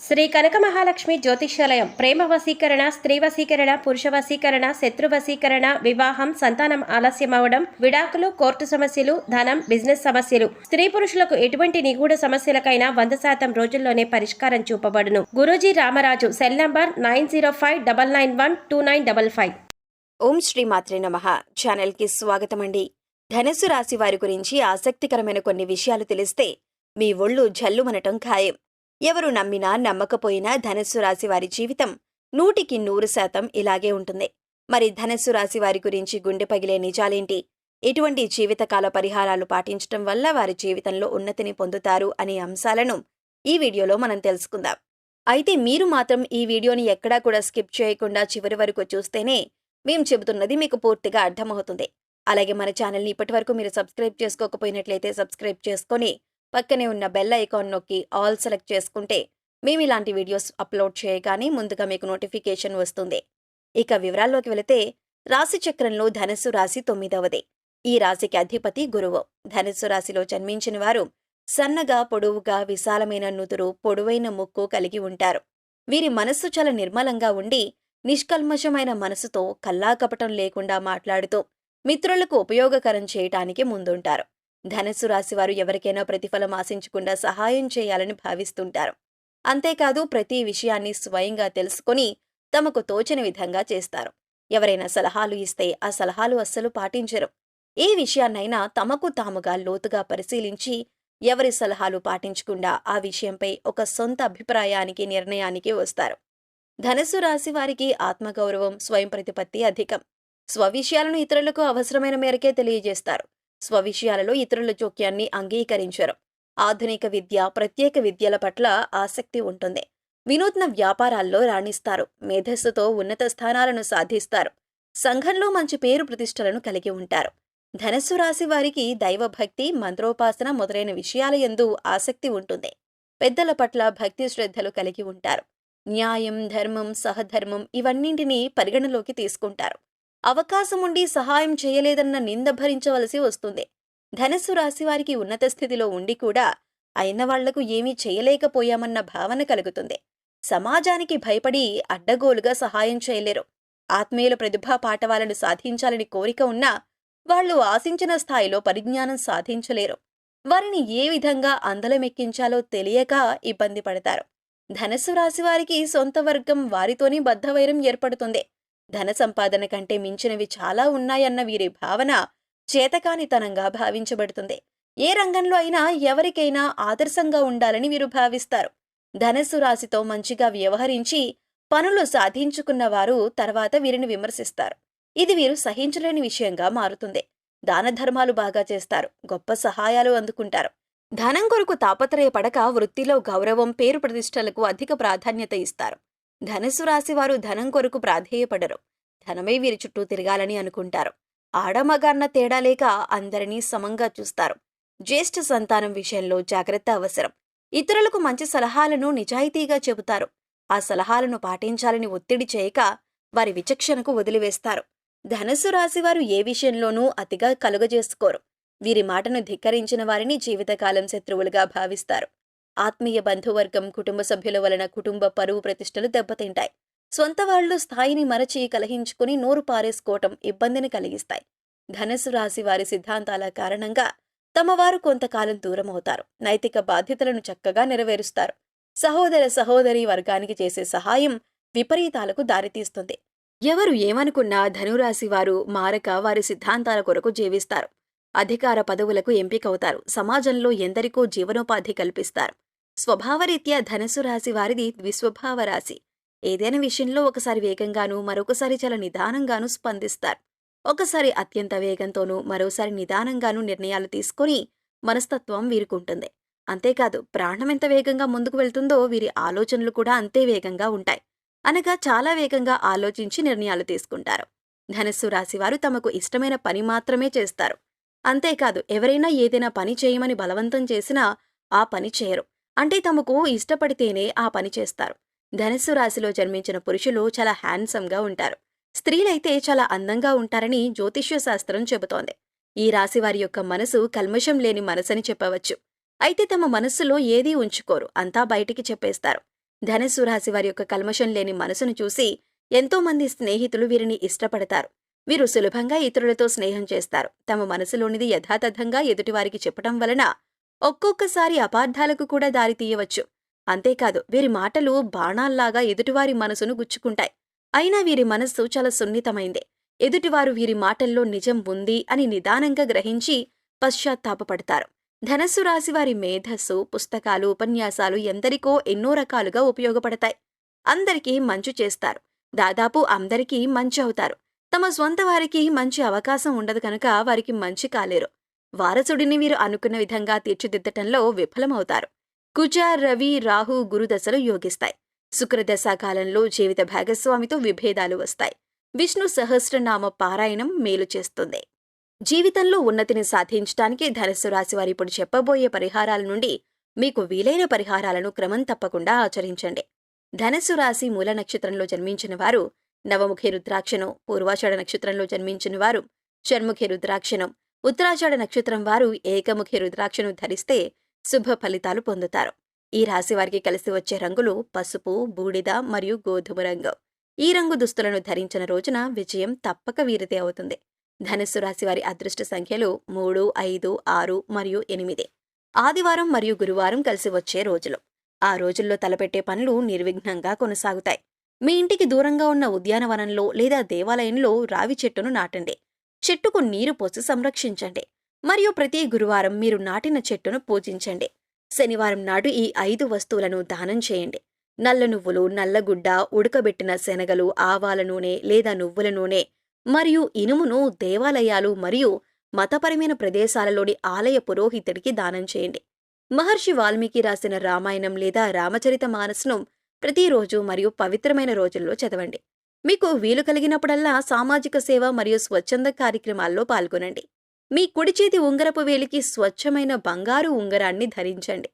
శ్రీ కనక మహాలక్ష్మి జ్యోతిష్యాలయం ప్రేమ వశీకరణ, స్త్రీ వశీకరణ, పురుష వశీకరణ, శత్రు వశీకరణ, వివాహం, సంతానం ఆలస్యమవడం, విడాకులు, కోర్టు సమస్యలు, ధనం, బిజినెస్ సమస్యలు, స్త్రీ పురుషులకు ఎటువంటి నిగూఢ సమస్యలకైనా 100% రోజుల్లోనే పరిష్కారం చూపబడును. గురూజీ రామరాజు. Cell number 9059912955. ఓం శ్రీ మాత్రే నమః. ఛానల్కి స్వాగతం అండి. ధనుస్సు రాశి వారి గురించి ఆసక్తికరమైన కొన్ని విషయాలు తెలిస్తే మీ ఒళ్ళు జల్లుమనటం ఖాయం. ఎవరు నమ్మినా నమ్మకపోయినా ధనుస్సు రాశి వారి జీవితం 100% ఇలాగే ఉంటుంది. మరి ధనుస్సు రాశి వారి గురించి గుండె పగిలే నిజాలేంటి? ఎటువంటి జీవితకాల పరిహారాలు పాటించటం వల్ల వారి జీవితంలో ఉన్నతిని పొందుతారు అనే అంశాలను ఈ వీడియోలో మనం తెలుసుకుందాం. అయితే మీరు మాత్రం ఈ వీడియోని ఎక్కడా కూడా స్కిప్ చేయకుండా చివరి వరకు చూస్తేనే మేం చెబుతున్నది మీకు పూర్తిగా అర్థమవుతుంది. అలాగే మన ఛానల్ని ఇప్పటివరకు మీరు సబ్స్క్రైబ్ చేసుకోకపోయినట్లయితే సబ్స్క్రైబ్ చేసుకొని పక్కనే ఉన్న బెల్ ఐకాన్ నొక్కి ఆల్ సెలెక్ట్ చేసుకుంటే మేము ఇలాంటి వీడియోస్ అప్లోడ్ చేయగానే ముందుగా మీకు నోటిఫికేషన్ వస్తుంది. ఇక వివరాల్లోకి వెళితే రాశి చక్రంలో ధనుస్సు రాశి 9వది. ఈ రాశికి అధిపతి గురువు. ధనుస్సు రాశిలో జన్మించిన వారు సన్నగా, పొడవుగా, విశాలమైన నుదురు, పొడవైన ముక్కు కలిగి ఉంటారు. వీరి మనస్సు చాలా నిర్మలంగా ఉండి నిష్కల్మషమైన మనసుతో కల్లాకపటం లేకుండా మాట్లాడుతూ మిత్రులకు ఉపయోగకరం చేయటానికి ముందుంటారు. ధనుస్సు రాశివారు ఎవరికైనా ప్రతిఫలం ఆశించకుండా సహాయం చేయాలని భావిస్తుంటారు. అంతేకాదు ప్రతి విషయాన్ని స్వయంగా తెలుసుకొని తమకు తోచిన విధంగా చేస్తారు. ఎవరైనా సలహాలు ఇస్తే ఆ సలహాలు అస్సలు పాటించరు. ఏ విషయాన్నైనా తమకు తాముగా లోతుగా పరిశీలించి ఎవరి సలహాలు పాటించకుండా ఆ విషయంపై ఒక సొంత అభిప్రాయానికి, నిర్ణయానికి వస్తారు. ధనుస్సు రాశి వారికి ఆత్మగౌరవం, స్వయం ప్రతిపత్తి అధికం. స్వవిషయాలను ఇతరులకు అవసరమైన మేరకే తెలియజేస్తారు. స్వవిషయాలలో ఇతరుల జోక్యాన్ని అంగీకరించరు. ఆధునిక విద్య, ప్రత్యేక విద్యల పట్ల ఆసక్తి ఉంటుంది. వినూత్న వ్యాపారాల్లో రాణిస్తారు. మేధస్సుతో ఉన్నత స్థానాలను సాధిస్తారు. సంఘంలో మంచి పేరు ప్రతిష్టలను కలిగి ఉంటారు. ధనుస్సు రాశి వారికి దైవభక్తి, మంత్రోపాసన మొదలైన విషయాల యందు ఆసక్తి ఉంటుంది. పెద్దల పట్ల భక్తి శ్రద్ధలు కలిగి ఉంటారు. న్యాయం, ధర్మం, సహధర్మం ఇవన్నింటినీ పరిగణలోకి తీసుకుంటారు. అవకాశం ఉండి సహాయం చేయలేదన్న నింద భరించవలసి వస్తుంది. ధనుస్సు రాశి వారికి ఉన్నత స్థితిలో ఉండి కూడా అయిన వాళ్లకు ఏమీ చేయలేకపోయామన్న భావన కలుగుతుంది. సమాజానికి భయపడి అడ్డగోలుగా సహాయం చేయలేరు. ఆత్మీయుల ప్రతిభా పాఠవాలను సాధించాలని కోరిక ఉన్నా వాళ్లు ఆశించిన స్థాయిలో పరిజ్ఞానం సాధించలేరు. వారిని ఏ విధంగా అందలమెక్కించాలో తెలియక ఇబ్బంది పడతారు. ధనుస్సు రాశి వారికి సొంత వర్గం వారితోనే బద్ధవైరం ఏర్పడుతుంది. ధన సంపాదన కంటే మించినవి చాలా ఉన్నాయన్న వీరి భావన చేతకానితనంగా భావించబడుతుంది. ఏ రంగంలో అయినా ఎవరికైనా ఆదర్శంగా ఉండాలని వీరు భావిస్తారు. ధనుస్సు రాశితో మంచిగా వ్యవహరించి పనులు సాధించుకున్న వారు తర్వాత వీరిని విమర్శిస్తారు. ఇది వీరు సహించలేని విషయంగా మారుతుంది. దాన ధర్మాలు బాగా చేస్తారు. గొప్ప సహాయాలు అందుకుంటారు. ధనం కొరకు తాపత్రయపడక వృత్తిలో గౌరవం, పేరు ప్రతిష్టలకు అధిక ప్రాధాన్యత ఇస్తారు. ధనుస్సు రాశి వారు ధనం కొరకు ప్రాధేయపడరు. ధనమే వీరి చుట్టూ తిరగాలని అనుకుంటారు. ఆడమగాన్న తేడా లేక అందరినీ సమంగా చూస్తారు. జ్యేష్ఠ సంతానం విషయంలో జాగ్రత్త అవసరం. ఇతరులకు మంచి సలహాలను నిజాయితీగా చెబుతారు. ఆ సలహాలను పాటించాలని ఒత్తిడి చేయక వారి విచక్షణకు వదిలివేస్తారు. ధనుస్సు రాశివారు ఏ విషయంలోనూ అతిగా కలుగజేసుకోరు. వీరి మాటను ధిక్కరించిన వారిని జీవితకాలం శత్రువులుగా భావిస్తారు. ఆత్మీయ బంధువర్గం, కుటుంబ సభ్యుల వలన కుటుంబ పరువు ప్రతిష్టలు దెబ్బతింటాయి. సొంత వాళ్లు స్థాయిని మరచి కలహించుకుని నోరు పారేసుకోవటం ఇబ్బందిని కలిగిస్తాయి. ధనుస్సు రాశి వారి సిద్ధాంతాల కారణంగా తమ వారు కొంతకాలం దూరమవుతారు. నైతిక బాధ్యతలను చక్కగా నెరవేరుస్తారు. సహోదర సహోదరి వర్గానికి చేసే సహాయం విపరీతాలకు దారితీస్తుంది. ఎవరు ఏమనుకున్నా ధనురాశి వారు మారక వారి సిద్ధాంతాల కొరకు జీవిస్తారు. అధికార పదవులకు ఎంపికవుతారు. సమాజంలో ఎందరికో జీవనోపాధి కల్పిస్తారు. స్వభావరీత్యా ధనుస్సు రాశి వారిది ద్విస్వభావ రాశి. ఏదైనా విషయంలో ఒకసారి వేగంగానూ, మరొకసారి చాలా నిదానంగానూ స్పందిస్తారు. ఒకసారి అత్యంత వేగంతోనూ, మరోసారి నిదానంగానూ నిర్ణయాలు తీసుకొని మనస్తత్వం వీరుకుంటుంది. అంతేకాదు ప్రాణం ఎంత వేగంగా ముందుకు వెళ్తుందో వీరి ఆలోచనలు కూడా అంతే వేగంగా ఉంటాయి. అనగా చాలా వేగంగా ఆలోచించి నిర్ణయాలు తీసుకుంటారు. ధనుస్సు రాశివారు తమకు ఇష్టమైన పని మాత్రమే చేస్తారు. అంతేకాదు ఎవరైనా ఏదైనా పని చేయమని బలవంతం చేసినా ఆ పని చేయరు. అంటే తమకు ఇష్టపడితేనే ఆ పని చేస్తారు. ధనుస్సు రాశిలో జన్మించిన పురుషులు చాలా హ్యాండ్సమ్గా ఉంటారు. స్త్రీలైతే చాలా అందంగా ఉంటారని జ్యోతిష్య శాస్త్రం చెబుతోంది. ఈ రాశి వారి యొక్క మనసు కల్మషం లేని మనసని చెప్పవచ్చు. అయితే తమ మనస్సులో ఏదీ ఉంచుకోరు. అంతా బయటికి చెప్పేస్తారు. ధనుస్సు రాశి వారి యొక్క కల్మషం లేని మనసును చూసి ఎంతో మంది స్నేహితులు వీరిని ఇష్టపడతారు. వీరు సులభంగా ఇతరులతో స్నేహం చేస్తారు. తమ మనసులోనిది యథాతథంగా ఎదుటివారికి చెప్పటం వలన ఒక్కొక్కసారి అపార్థాలకు కూడా దారితీయవచ్చు. అంతేకాదు, వీరి మాటలు బాణాల్లాగా ఎదుటివారి మనసును గుచ్చుకుంటాయి. అయినా వీరి మనస్సు చాలా సున్నితమైందే. ఎదుటివారు వీరి మాటల్లో నిజం ఉంది అని నిదానంగా గ్రహించి పశ్చాత్తాపపడతారు. ధనస్సు రాశివారి మేధస్సు, పుస్తకాలు, ఉపన్యాసాలు ఎందరికో ఎన్నో రకాలుగా ఉపయోగపడతాయి. అందరికీ మంచు చేస్తారు. దాదాపు అందరికీ మంచి అవుతారు. తమ స్వంత వారికి మంచి అవకాశం ఉండదు కనుక వారికి మంచి కాలేరు. వారసుడిని వీరు అనుకున్న విధంగా తీర్చిదిద్దటంలో విఫలమవుతారు. కుజ, రవి, రాహు, గురుదశలు యోగిస్తాయి. శుక్రదశ కాలంలో జీవిత భాగస్వామితో విభేదాలు వస్తాయి. విష్ణు సహస్రనామ పారాయణం మేలు చేస్తుంది. జీవితంలో ఉన్నతిని సాధించడానికి ధనుస్సు రాశి వారు ఇప్పుడు చెప్పబోయే పరిహారాల నుండి మీకు వీలైన పరిహారాలను క్రమం తప్పకుండా ఆచరించండి. ధనుస్సు రాశి మూల నక్షత్రంలో జన్మించిన వారు నవముఖి రుద్రాక్షను, పూర్వాషాఢ నక్షత్రంలో జన్మించిన వారు షణ్ముఖి రుద్రాక్షను, ఉత్తరాషాఢ నక్షత్రం వారు ఏకముఖి రుద్రాక్షను ధరిస్తే శుభ ఫలితాలు పొందుతారు. ఈ రాశి వారికి కలిసి వచ్చే రంగులు పసుపు, బూడిద మరియు గోధుమ రంగు. ఈ రంగు దుస్తులను ధరించిన రోజున విజయం తప్పక వీరిదే అవుతుంది. ధనుస్సు రాశి వారి అదృష్ట సంఖ్యలు 3, 5, 6 మరియు 8. ఆదివారం మరియు గురువారం కలిసి వచ్చే రోజులు. ఆ రోజుల్లో తలపెట్టే పనులు నిర్విఘ్నంగా కొనసాగుతాయి. మీ ఇంటికి దూరంగా ఉన్న ఉద్యానవనంలో లేదా దేవాలయంలో రావి చెట్టును నాటండి. చెట్టుకు నీరు పోసి సంరక్షించండి. మరియు ప్రతి గురువారం మీరు నాటిన చెట్టును పూజించండి. శనివారం నాడు ఈ 5 వస్తువులను దానం చేయండి. నల్ల నువ్వులు, నల్లగుడ్డ, ఉడకబెట్టిన శనగలు, ఆవాల నూనె లేదా నువ్వుల నూనె మరియు ఇనుమును దేవాలయాలు మరియు మతపరమైన ప్రదేశాలలోని ఆలయ పురోహితుడికి దానం చేయండి. మహర్షి వాల్మీకి రాసిన రామాయణం లేదా రామచరిత మానస్ను ప్రతిరోజు మరియు పవిత్రమైన రోజుల్లో చదవండి. మీకు వీలు కలిగినప్పుడల్లా సామాజిక సేవ మరియు స్వచ్ఛంద కార్యక్రమాల్లో పాల్గొనండి. మీ కుడి చేతి ఉంగరపు వేలికి స్వచ్ఛమైన బంగారు ఉంగరాన్ని ధరించండి.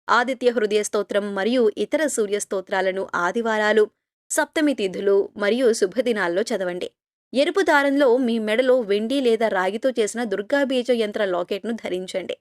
ఆదిత్య హృదయ స్తోత్రం మరియు ఇతర సూర్య స్తోత్రాలను ఆదివారాలు, సప్తమి తిథులు మరియు శుభదినాల్లో చదవండి. ఎరుపు దారంలో మీ మెడలో వెండి లేదా రాగితో చేసిన దుర్గాబీజ యంత్ర లాకెట్ను ధరించండి.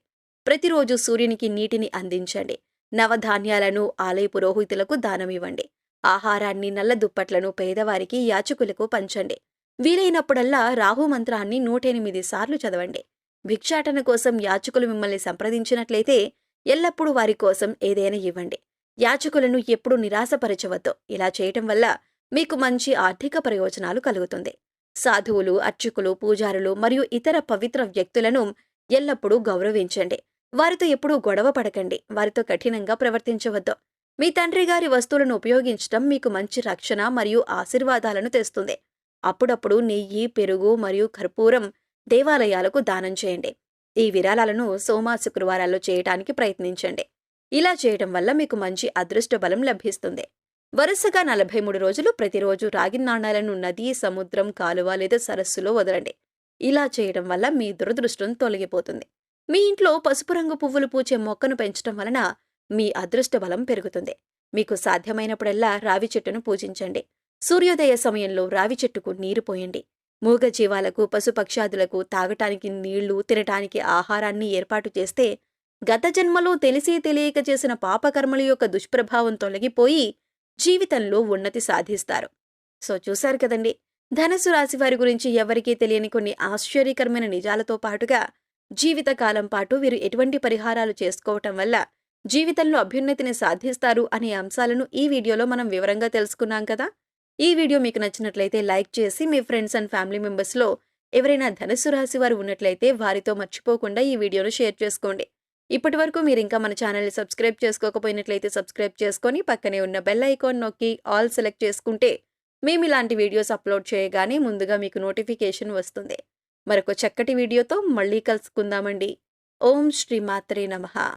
ప్రతిరోజు సూర్యునికి నీటిని అందించండి. నవధాన్యాలను ఆలయ పురోహితులకు దానమివ్వండి. ఆహారాన్ని, నల్ల దుప్పట్లను పేదవారికి, యాచకులకు పంచండి. వీలైనప్పుడల్లా రాహు మంత్రాన్ని 108 సార్లు చదవండి. భిక్షాటన కోసం యాచకులు మిమ్మల్ని సంప్రదించినట్లయితే ఎల్లప్పుడూ వారి కోసం ఏదైనా ఇవ్వండి. యాచకులను ఎప్పుడూ నిరాశపరచవద్దు. ఇలా చేయటం వల్ల మీకు మంచి ఆర్థిక ప్రయోజనాలు కలుగుతుంది. సాధువులు, అర్చకులు, పూజారులు మరియు ఇతర పవిత్ర వ్యక్తులను ఎల్లప్పుడూ గౌరవించండి. వారితో ఎప్పుడూ గొడవ పడకండి. వారితో కఠినంగా ప్రవర్తించవద్దు. మీ తండ్రి గారి వస్తువులను ఉపయోగించడం మీకు మంచి రక్షణ మరియు ఆశీర్వాదాలను తెస్తుంది. అప్పుడప్పుడు నెయ్యి, పెరుగు మరియు కర్పూరం దేవాలయాలకు దానం చేయండి. ఈ విరాళాలను సోమ, శుక్రవారాల్లో చేయటానికి ప్రయత్నించండి. ఇలా చేయటం వల్ల మీకు మంచి అదృష్ట బలం లభిస్తుంది. వరుసగా 43 రోజులు ప్రతిరోజు రాగి నాణాలను నది, సముద్రం, కాలువ లేదా సరస్సులో వదలండి. ఇలా చేయడం వల్ల మీ దురదృష్టం తొలగిపోతుంది. మీ ఇంట్లో పసుపు రంగు పువ్వులు పూచే మొక్కను పెంచడం వలన మీ అదృష్ట బలం పెరుగుతుంది. మీకు సాధ్యమైనప్పుడల్లా రావి చెట్టును పూజించండి. సూర్యోదయ సమయంలో రావి చెట్టుకు నీరు పోయండి. మూగజీవాలకు, పశుపక్షాదులకు తాగటానికి నీళ్లు, తినటానికి ఆహారాన్ని ఏర్పాటు చేస్తే గత జన్మలో తెలిసి తెలియక చేసిన పాపకర్మల యొక్క దుష్ప్రభావం తొలగిపోయి జీవితంలో ఉన్నతి సాధిస్తారు. సో చూశారు కదండి, ధనుస్సు రాశి వారి గురించి ఎవరికీ తెలియని కొన్ని ఆశ్చర్యకరమైన నిజాలతో పాటుగా జీవితకాలం పాటు వీరు ఎటువంటి పరిహారాలు చేసుకోవటం వల్ల జీవితంలో అభ్యున్నతిని సాధిస్తారు అనే అంశాలను ఈ వీడియోలో మనం వివరంగా తెలుసుకున్నాం కదా. ఈ వీడియో మీకు నచ్చినట్లయితే లైక్ చేసి మీ ఫ్రెండ్స్ అండ్ ఫ్యామిలీ మెంబర్స్లో ఎవరైనా ధనుస్సు రాశి వారు ఉన్నట్లయితే వారితో మర్చిపోకుండా ఈ వీడియోను షేర్ చేసుకోండి. ఇప్పటి వరకు మీరు ఇంకా మన ఛానల్ని సబ్స్క్రైబ్ చేసుకోకపోయినట్లయితే సబ్స్క్రైబ్ చేసుకొని పక్కనే ఉన్న బెల్ ఐకాన్ నొక్కి ఆల్ సెలెక్ట్ చేసుకుంటే మేము ఇలాంటి వీడియోస్ అప్లోడ్ చేయగానే ముందుగా మీకు నోటిఫికేషన్ వస్తుంది. మరొక చక్కటి వీడియోతో మళ్ళీ కలుసుకుందామండి. ఓం శ్రీ మాత్రే నమః.